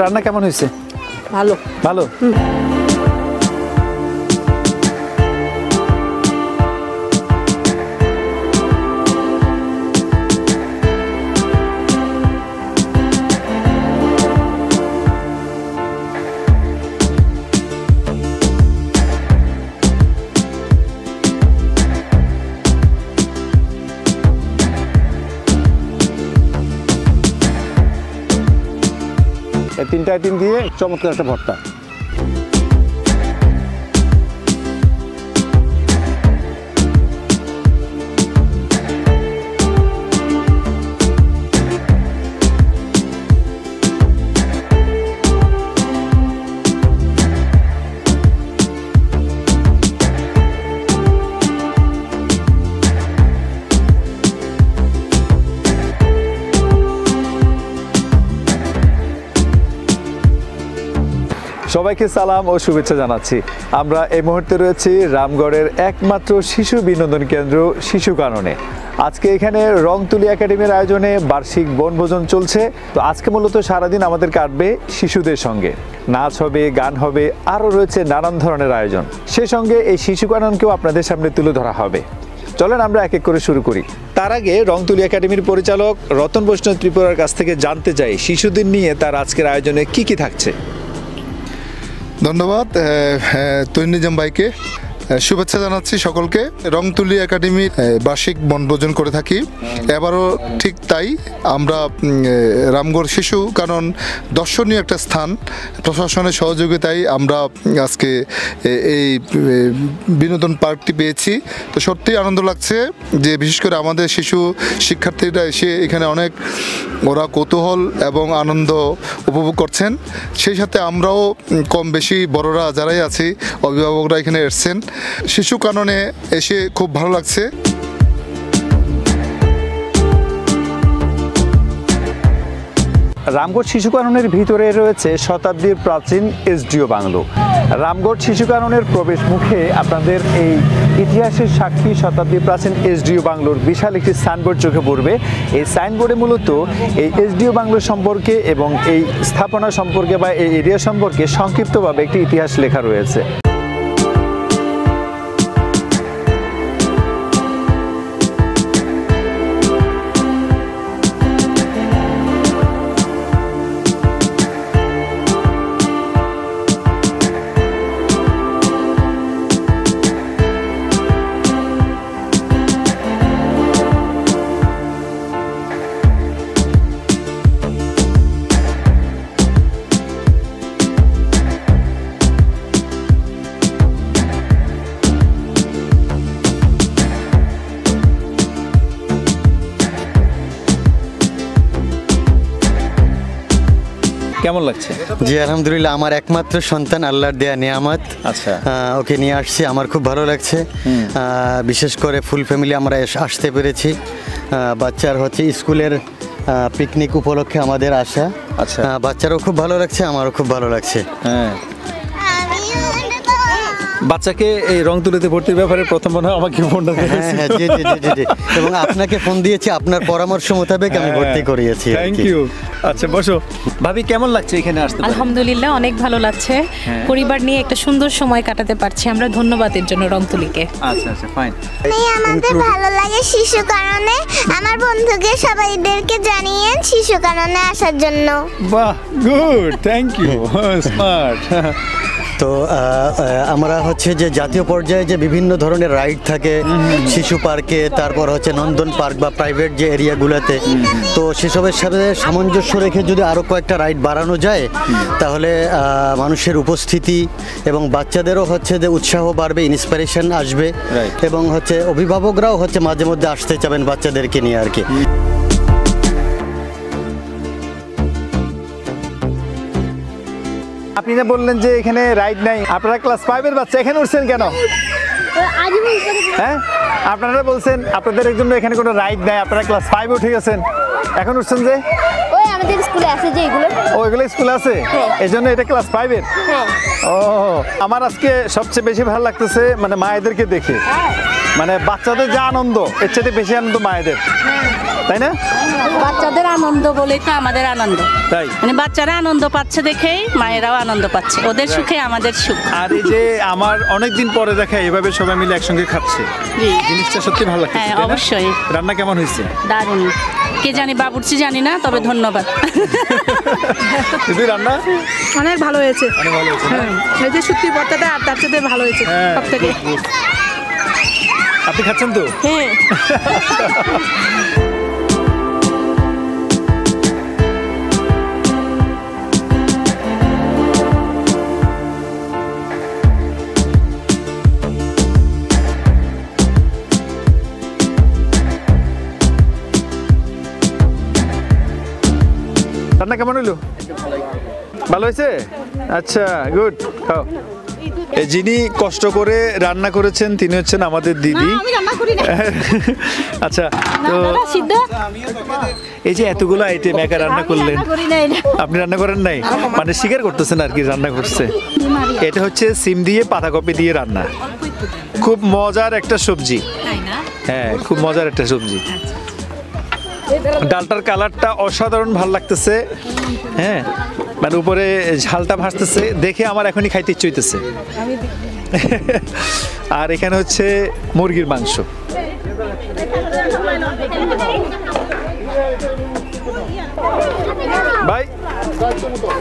রান্না কেমন হয়েছে? ভালো ভালো। এই 3টা আইটেম দিয়ে চমৎকার একটা ভর্তা। সবাইকে সালাম ও শুভেচ্ছা জানাচ্ছি। আমরা এই মুহূর্তে রয়েছি রামগড়ের একমাত্র শিশু বিনোদন কেন্দ্র শিশু কাননে। আজকে এখানে রংতুলি একাডেমির আয়োজনে বার্ষিক বনভোজন চলছে। তো আজকে মূলত সারাদিন আমাদের কাটবে শিশুদের সঙ্গে, নাচ হবে, গান হবে, আরও রয়েছে নানান ধরনের আয়োজন। সেই সঙ্গে এই শিশু কাননকেও আপনাদের সামনে তুলে ধরা হবে। চলেন আমরা এক এক করে শুরু করি। তার আগে রংতুলি একাডেমির পরিচালক রতন বৈষ্ণব ত্রিপুরার কাছ থেকে জানতে চাই শিশুদের নিয়ে তার আজকের আয়োজনে কি কি থাকছে। ধন্যবাদ তৈনিজাম ভাইকে, শুভেচ্ছা জানাচ্ছি সকলকে। রংতুলি একাডেমির বার্ষিক বনভোজন করে থাকি, এবারও ঠিক তাই। আমরা রামগড় শিশু কানন দর্শনীয় একটা স্থান, প্রশাসনের সহযোগিতায় আমরা আজকে এই বিনোদন পার্কটি পেয়েছি। তো সত্যিই আনন্দ লাগছে যে বিশেষ করে আমাদের শিশু শিক্ষার্থীরা এসে এখানে অনেক ওরা কৌতূহল এবং আনন্দ উপভোগ করছেন। সেই সাথে আমরাও কম বেশি বড়রা যারাই আছি, অভিভাবকরা এখানে এসছেন। শিশু কাননে এসে খুব ভালো লাগছে। রামগড় শিশু কাননের ভিতরে রয়েছে শতাব্দীর প্রাচীন এসডিও বাংলো। রামগড় শিশু কাননের প্রবেশ মুখে আপনাদের এই ইতিহাসের সাক্ষী শতাব্দী প্রাচীন এসডিও বাংলোর বিশাল একটি সাইনবোর্ড চোখে পড়বে। এই সাইনবোর্ডে মূলত এই এসডিও বাংলো সম্পর্কে এবং এই স্থাপনা সম্পর্কে বা এই এরিয়া সম্পর্কে সংক্ষিপ্তভাবে একটি ইতিহাস লেখা রয়েছে। কেমন লাগছে? জি আলহামদুলিল্লাহ, আমার একমাত্র সন্তান, আল্লাহর দেয়া নিয়ামত। আচ্ছা, ওকে নিয়ে আসছি, আমার খুব ভালো লাগছে। বিশেষ করে ফুল ফ্যামিলি আমরা আসতে পেরেছি। বাচ্চার স্কুলের পিকনিক উপলক্ষে আমাদের আসা। আচ্ছা, বাচ্চারও খুব ভালো লাগছে, আমারও খুব ভালো লাগছে। হ্যাঁ, বাচ্চাকে এই রংতুলিতে ভর্তির ব্যাপারে প্রথম মনে হয় আমাকে ফোনটা দিয়েছে। হ্যাঁ, জি জি জি জি, এবং আপনাকে ফোন দিয়েছি, আপনার পরামর্শ মোতাবেক আমি ভর্তি করিয়েছি। Thank you. আচ্ছা বসো। ভাবি কেমন লাগছে এখানে আসতে? আলহামদুলিল্লাহ অনেক ভালো লাগছে। পরিবার নিয়ে একটা সুন্দর সময় কাটাতে পারছি আমরা, ধন্যবাদের জন্য রংতুলিকে। আচ্ছা আচ্ছা, ফাইন। আমাদের ভালো লাগে শিশু কাননে। আমার বন্ধুকে সবাইদেরকে জানিয়েন শিশু কাননে আসার জন্য। বাহ, গুড, থ্যাংক ইউ, স্মার্ট। তো আমরা যে জাতীয় পর্যায়ে যে বিভিন্ন ধরনের রাইড থাকে শিশু পার্কে, তারপর নন্দন পার্ক বা প্রাইভেট যে এরিয়াগুলোতে, তো সেসবের সাথে সামঞ্জস্য রেখে যদি আরও কয়েকটা রাইড বাড়ানো যায় তাহলে মানুষের উপস্থিতি এবং বাচ্চাদেরও যে উৎসাহ বাড়বে, ইন্সপিরেশন আসবে, এবং অভিভাবকরাও মাঝে মধ্যে আসতে চাবেন বাচ্চাদেরকে নিয়ে আর কি। আপনি না বললেন যে এখানে রাইড নাই, আপনারা ক্লাস 5 এর বাচ্চা এখানে উঠছেন কেন? হ্যাঁ, আপনারা বলছেন আপনাদের জন্য এখানে কোনো রাইড নাই, আপনারা ক্লাস 5 উঠে গেছেন, এখন উঠছেন যে? আমাদের স্কুলে আছে যে এগুলো। ও এগুলো স্কুলে আছে, হ্যাঁ। এই জন্য এটা ক্লাস 5 এর। হ্যাঁ। ও আমার আজকে সবচেয়ে বেশি ভালো লাগতেছে মানে মায়েদেরকে দেখে, মানে বাচ্চাদের যে আনন্দ এর চাইতে বেশি আনন্দ মায়েদের, তাই না? বাচ্চাদের আনন্দ বলেই তো আমাদের আনন্দ, তাই মানে বাচ্চারা আনন্দ পাচ্ছে দেখেই মায়েরাও আনন্দ পাচ্ছে, ওদের সুখে আমাদের সুখ। আর এই যে আমার অনেকদিন পরে দেখা এভাবে সবাই মিলে একসঙ্গে খাচ্ছে, জি। জিনিসটা সত্যি ভালো লাগছে। হ্যাঁ, অবশ্যই। রান্না কেমন হয়েছে? দারুণ। কে জানি বাবুর্চি জানি না, তবে ধন্যবাদ। দিদি রান্না অনেক ভালো হয়েছে। অনেক ভালো হয়েছে না? এই যে সত্যি ভর্তাটা আর তার সাথে ভালো হয়েছে হ্যাঁ, সব থেকে। good, good. আপনি খাচ্ছেন তো? হ্যাঁ। রান্না কেমন হইলো? ভালো হয়েছে? আচ্ছা, গুড। খাও। যিনি কষ্ট করে রান্না করেছেন তিনি হচ্ছেন আমাদের দিদি। আচ্ছা, তো এই যে এতগুলো আইটেম একা রান্না করলেন, আপনি রান্না করেন নাই, মানে স্বীকার করতেছেন আর কি রান্না করছে। এটা হচ্ছে সিম দিয়ে পাতাকপি দিয়ে রান্না, খুব মজার একটা সবজি। হ্যাঁ, খুব মজার একটা সবজি। ডালটার কালারটা অসাধারণ ভাল লাগতেছে। হ্যাঁ, মানে উপরে ঝালটা ভাসতেছে দেখে আমার এখনই খাইতে ইচ্ছে হইতেছে। আর এখানে হচ্ছে মুরগির মাংস। ভাই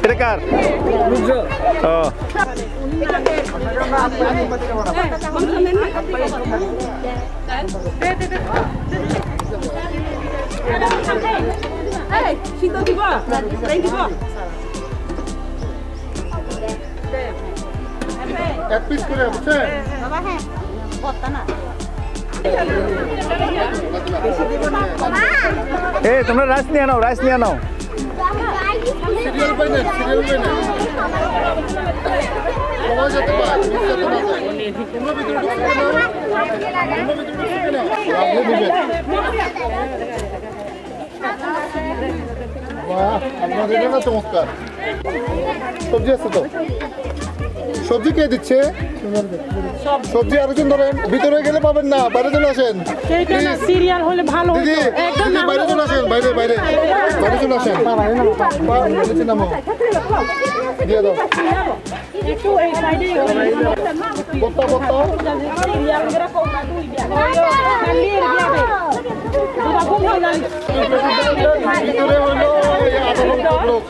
এটা কার? ও এক পিস করে বুঝছে? এ তোমরা রাইস নিয়ে নাও, রাইস নিয়ে নাও। সিরিয়াল পাই না, সিরিয়াল পাই না। সবাই যেতে পারে, মিস করতে না যায়। তোমরা ভিতরে ঢুকতে না। তোমরা ভিতরে ঢুকতে না। আপনি দিবেন। বাহ, আপনাদের এটা না চমৎকার। সবজি আছে তো? সবজি কে দিচ্ছে? সবজি আরেকজন ধরেন, ভিতরে গেলে পাবেন না, বাইরে চলে আসেন। সিরিয়াল হলে ভালো দিদি, দিদি বাইরে চলে আসেন, বাইরে বাইরে বাইরে চলে আসেন। নিচে নামো, দিয়ে দাও। বত্তা বত্তা ভিতরে হলো এই 18 লোক।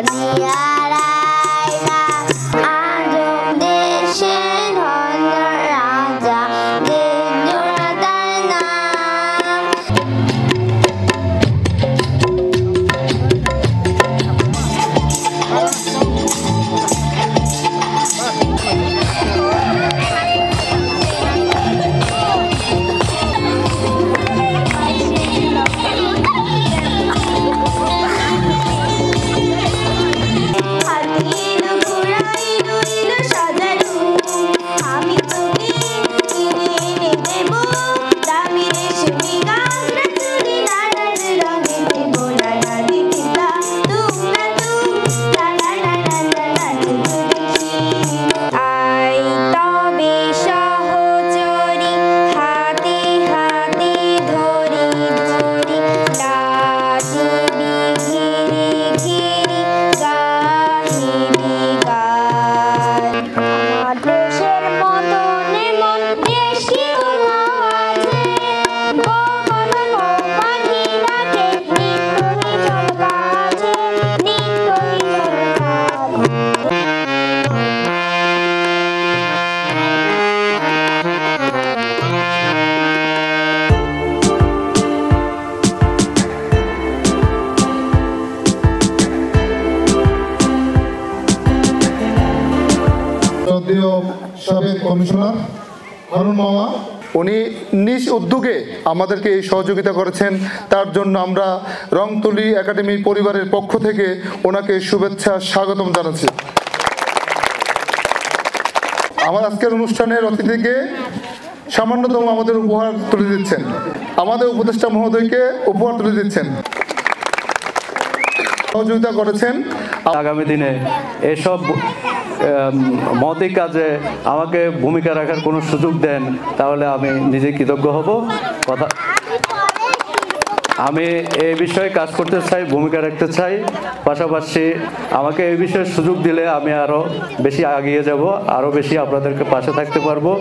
নিয়ারাইলা আজব দেশে ধন্য রাজা দেবজোড়াতার নাম হাতিলো ঘোড়াইলো ইলো সাজানো আমি তোকে কিনে এনে দেব দামি রেশমি গাছরা চুড়ি নানান রঙের দেব নানা দিদিতা তুম না তুম নানা নানা নানা শুধু দেখি আই তবে সহচরি হাতে হাতে ধরি ধরি নাচিবি ঘিরি ঘিরি গাহিবি গান আমার দেশের মতন এমন দেশীয় আওয়াজে কোমল পাখি ডাকে নিত্যই ঝলকাছে নিত্যই ঝলকাছে শ্রদ্ধেয় সাবেক কমিশনার হারুন মামা, উনি নিজ উদ্যোগে আমাদেরকে এই সহযোগিতা করেছেন। তার জন্য আমরা রংতুলি একাডেমি পরিবারের পক্ষ থেকে ওনাকে শুভেচ্ছা স্বাগতম জানাচ্ছি। আমার আজকের অনুষ্ঠানের অতিথিকে সামান্যতম আমাদের উপহার তুলে দিচ্ছেন, আমাদের উপদেষ্টা মহোদয়কে উপহার তুলে দিচ্ছেন, সহযোগিতা করেছেন। আগামী দিনে এসব মহতি কাজে আমাকে ভূমিকা রাখার কোনো সুযোগ দেন তাহলে আমি নিজে কৃতজ্ঞ হব। কথা আমি এই বিষয়ে কাজ করতে চাই, ভূমিকা রাখতে চাই, পাশাপাশি আমাকে এই বিষয়ে সুযোগ দিলে আমি আরও বেশি এগিয়ে যাব, আরও বেশি আপনাদেরকে পাশে থাকতে পারবো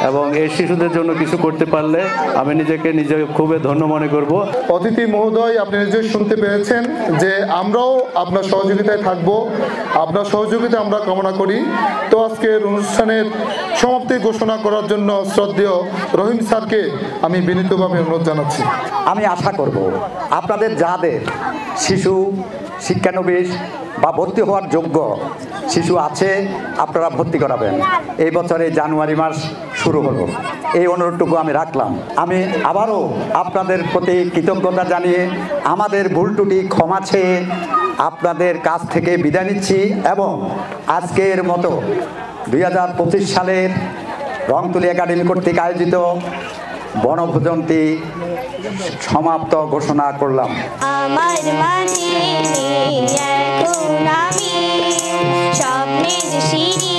এবং এই শিশুদের জন্য কিছু করতে পারলে আমি নিজেকে খুবই ধন্য মনে করব। অতিথি মহোদয়, আপনি নিজেই শুনতে পেরেছেন যে আমরাও আপনার সহযোগিতায় থাকব, আপনার সহযোগিতা আমরা কামনা করি। তো আজকের অনুষ্ঠানের সমাপ্তি ঘোষণা করার জন্য শ্রদ্ধেয় রহিম স্যারকে আমি বিনীতভাবে অনুরোধ জানাচ্ছি। আমি আশা করব আপনাদের যাদের শিশু শিক্ষানবিশ বা ভর্তি হওয়ার যোগ্য শিশু আছে আপনারা ভর্তি করাবেন। এই বছরে জানুয়ারি মাস শুরু হলো, এই অনুরোধটুকু আমি রাখলাম। আমি আবারও আপনাদের প্রতি কৃতজ্ঞতা জানিয়ে আমাদের ভুল ত্রুটি ক্ষমা চেয়ে আপনাদের কাছ থেকে বিদায় নিচ্ছি এবং আজকের মতো 2025 সালের রংতুলি একাডেমি কর্তৃক আয়োজিত বনভোজনটি সমাপ্ত ঘোষণা করলাম। আমার মাঝে এখন আমি স্বপ্নের সিঁড়ি